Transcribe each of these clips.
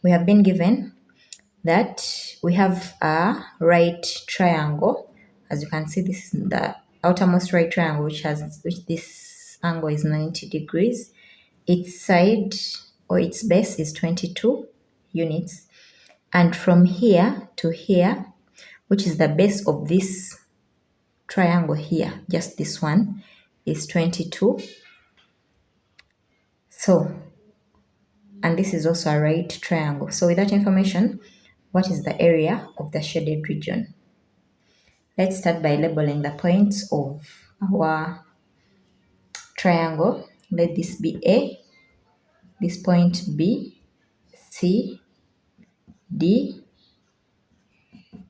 we have been given that we have a right triangle. As you can see, this is the outermost right triangle, which this angle is 90 degrees. Its side or its base is 22 units. And from here to here, which is the base of this triangle here, just this one, is 22. So, and this is also a right triangle. So with that information, what is the area of the shaded region? Let's start by labeling the points of our triangle. Let this be A, this point B, C, D,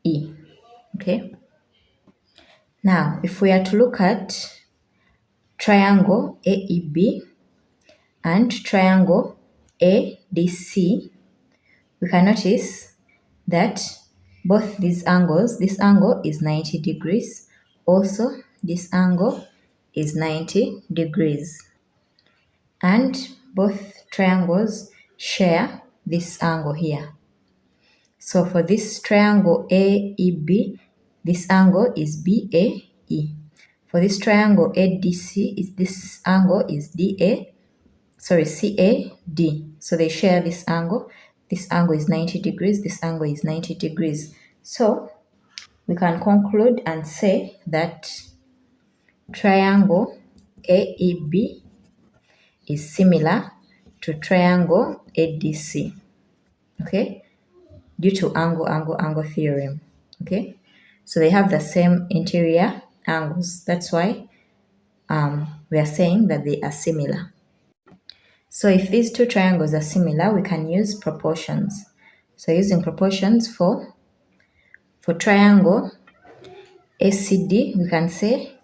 E. Okay. Now, if we are to look at triangle AEB and triangle ADC, we can notice that both these angles, this angle is 90 degrees. Also, this angle is 90 degrees. And both triangles share this angle here. So for this triangle AEB, this angle is BAE. For this triangle ADC, this angle is CAD. So they share this angle. This angle is 90 degrees. This angle is 90 degrees. So we can conclude and say that triangle AEB is similar to triangle ADC. Okay, due to angle theorem. Okay, so they have the same interior angles. That's why we are saying that they are similar. So if these two triangles are similar, we can use proportions. So using proportions for triangle ACD, we can say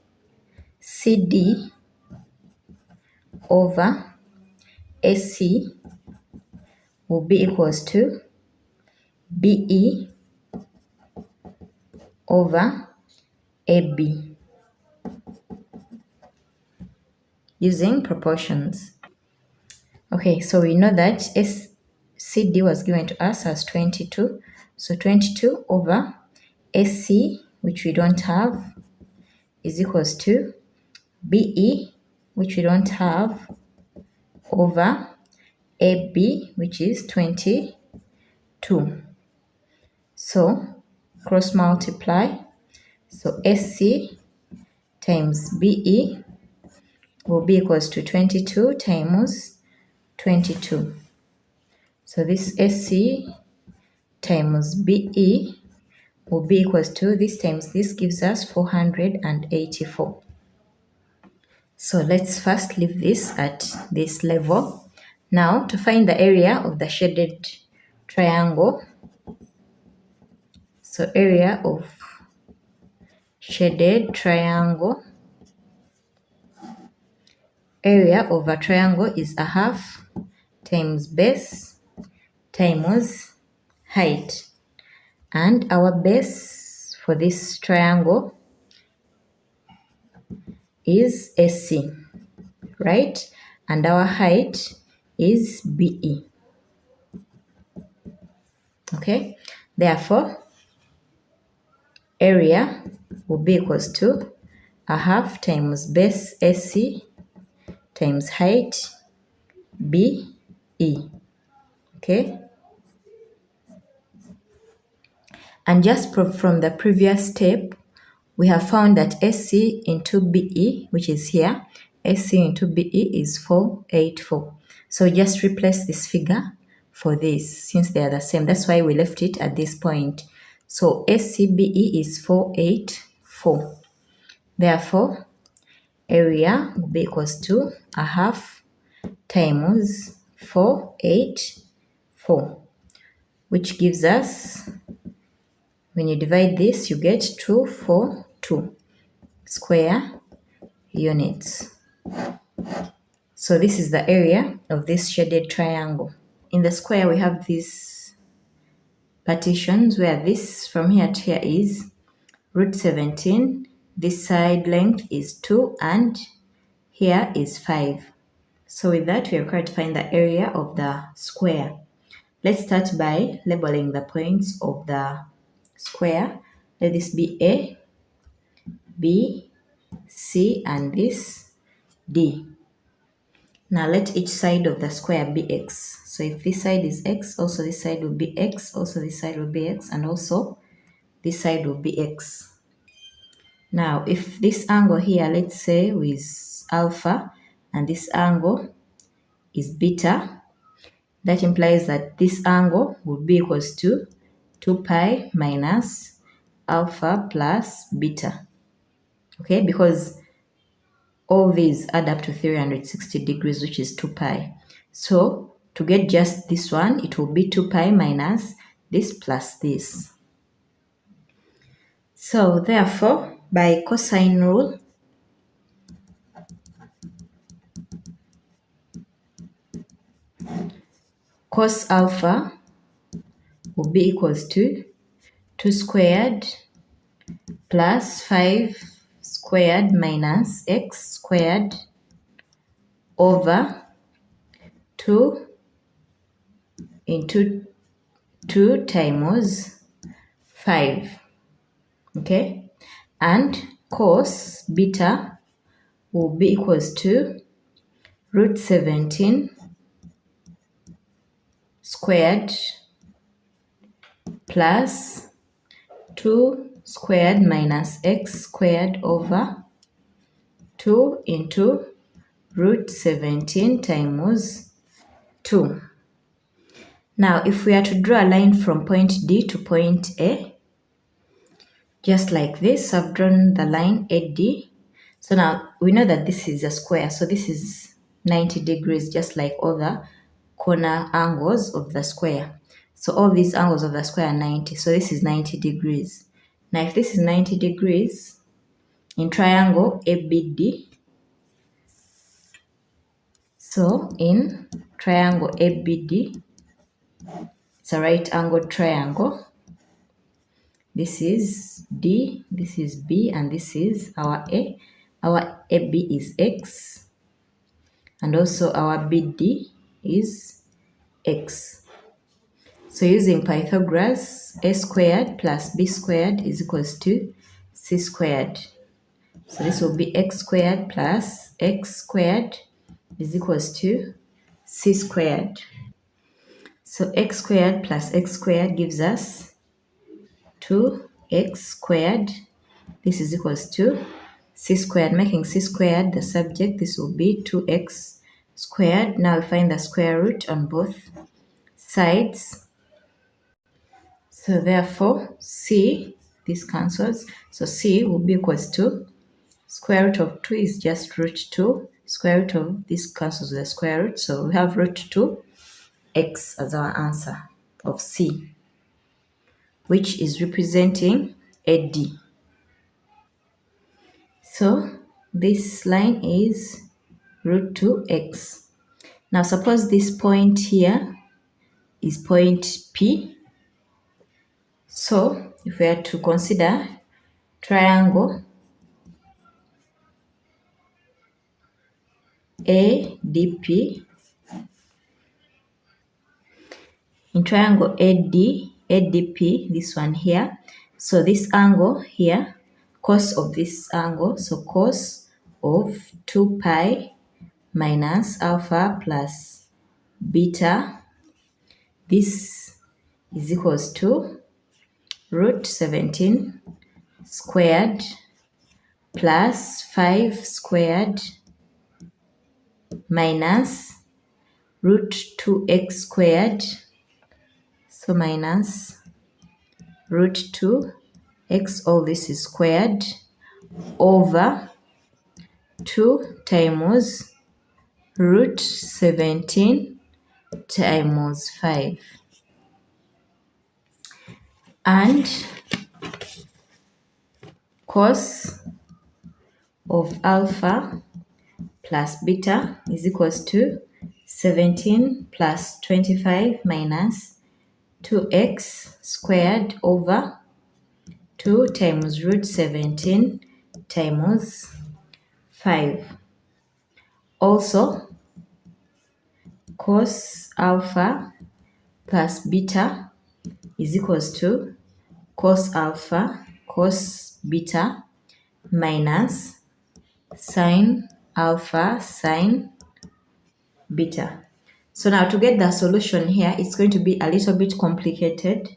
CD over AC will be equals to BE over AB using proportions. Okay, so we know that CD was given to us as 22. So 22 over AC, which we don't have, is equals to BE, which we don't have, over AB, which is 22. So cross multiply. So AC times BE will be equals to 22 times 22. So this AC times BE will be equals to this times this gives us 484. So let's first leave this at this level. Now to find the area of the shaded triangle. So area of shaded triangle. Area of a triangle is a half times base times height. And our base for this triangle is AC, right? And our height is BE. Okay, therefore, area will be equals to a half times base AC times height BE. Okay, and just from the previous step, we have found that AC into BE, which is here, AC into BE is 484. So just replace this figure for this, since they are the same. That's why we left it at this point. So ACBE is 484. Therefore, area will be equals to a half times 484, which gives us, when you divide this, you get 242 square units. So this is the area of this shaded triangle. In the square, we have these partitions where this from here to here is root 17. This side length is 2 and here is 5. So with that, we are required to find the area of the square. Let's start by labeling the points of the square. Let this be A, B, C, and this D. Now let each side of the square be x. So if this side is x, also this side will be x, also this side will be x, and also this side will be x. Now if this angle here, let's say with alpha, and this angle is beta, that implies that this angle would be equals to 2 pi minus alpha plus beta. Okay, because all these add up to 360 degrees, which is 2 pi. So to get just this one, it will be 2 pi minus this plus this. So therefore, by cosine rule, cos alpha will be equals to 2 squared plus 5 squared minus x squared over 2 into 2 times 5. Okay, and cos beta will be equals to root 17 squared plus 2 squared minus x squared over 2 into root 17 times 2. Now, if we are to draw a line from point D to point A, just like this, I've drawn the line AD. So now we know that this is a square, so this is 90 degrees, just like all the corner angles of the square. So all these angles of the square are 90, so this is 90 degrees. Now if this is 90 degrees, in triangle ABD, so in triangle ABD, it's a right angled triangle. This is D, this is B, and this is our A. Our AB is X, and also our BD is X. So using Pythagoras, A squared plus B squared is equals to C squared. So this will be X squared plus X squared is equals to C squared. So X squared plus X squared gives us 2x squared. This is equals to C squared, making C squared the subject. This will be 2x squared. Now we find the square root on both sides. So therefore, C, this cancels. So C will be equals to square root of 2 is just root 2. Square root of this cancels with the square root. So we have root 2x as our answer of C, which is representing AD. So this line is root 2x. Now suppose this point here is point P. So if we are to consider triangle ADP, in triangle ADP, this one here, so this angle here, cos of this angle, so cos of 2 pi minus alpha plus beta, this is equals to root 17 squared plus 5 squared minus root 2x squared, so minus root 2x, all this is squared, over 2 times root 17 times 5. And cos of alpha plus beta is equals to 17 plus 25 minus 2x squared over 2 times root 17 times 5. Also, cos alpha plus beta is equals to cos alpha cos beta minus sine alpha sine beta. So now to get the solution here, it's going to be a little bit complicated.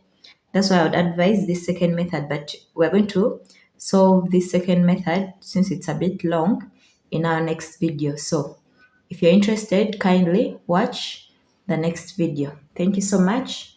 That's why I would advise this second method, but we're going to solve this second method since it's a bit long in our next video. So if you're interested, kindly watch the next video. Thank you so much.